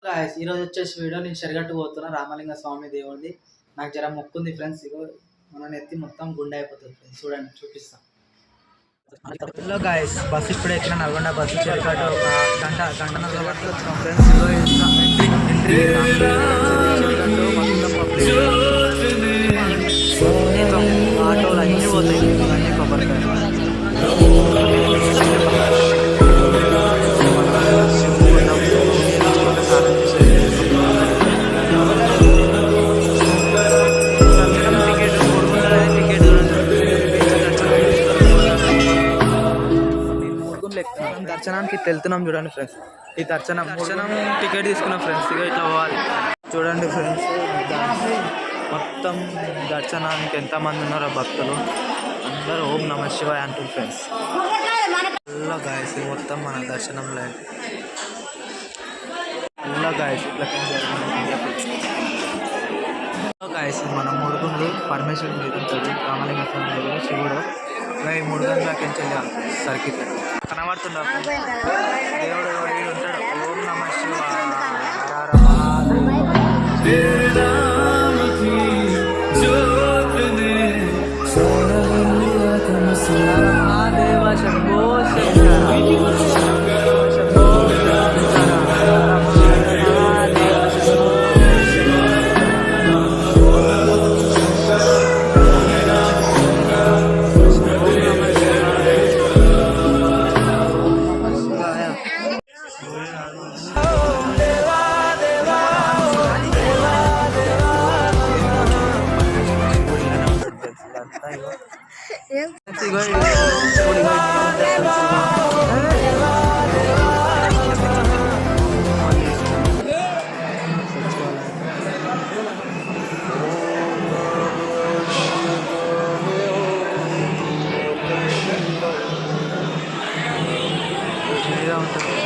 Guys ఈరోజు వచ్చేసి video నేను చెరగట్టు పోతున్నా రామలింగ స్వామి దేవుడిది. నాకు జర మొక్కుంది ఫ్రెండ్స్. ఇగో మన నెత్తి మొత్తం గుండె అయిపోతుంది ఫ్రెండ్స్. చూడండి చూపిస్తా. హలో గాయస్, బస్సు ఇప్పుడే ఎక్కిన నల్గొండ బస్సు. చెరగట్టు ఒక గంటన్నర వరకు వచ్చినాం ఫ్రెండ్స్. ఇగో ఎంట్రీ ఆటోలు అన్నీ పోతాయి, అన్నీ కొబ్బరికాయ. దర్శనానికి వెళ్తున్నాం చూడండి ఫ్రెండ్స్. ఈ దర్శనం టికెట్ తీసుకున్నాం ఫ్రెండ్స్. ఇక ఇట్లా పోవాలి చూడండి ఫ్రెండ్స్. మొత్తం దర్శనానికి ఎంతమంది ఉన్నారో భక్తులు అందరూ ఓం నమ శివాయ అంటారు ఫ్రెండ్స్. అలా గాయస్ మొత్తం మన దర్శనంలో అలా గాయస్ ఇట్లా గాయస్ మన ముడుగుండు పరమేశ్వరుని మీద ఉంటుంది. రామలింగ స్వామి దగ్గర శివుడు ఈ ముడుగుండ్లకి సరికి కనబడుతుండ దేవుడు ఉంటాడు. ఓం నమ శివాయ మహాదేవ శంభో ఉంటుంది.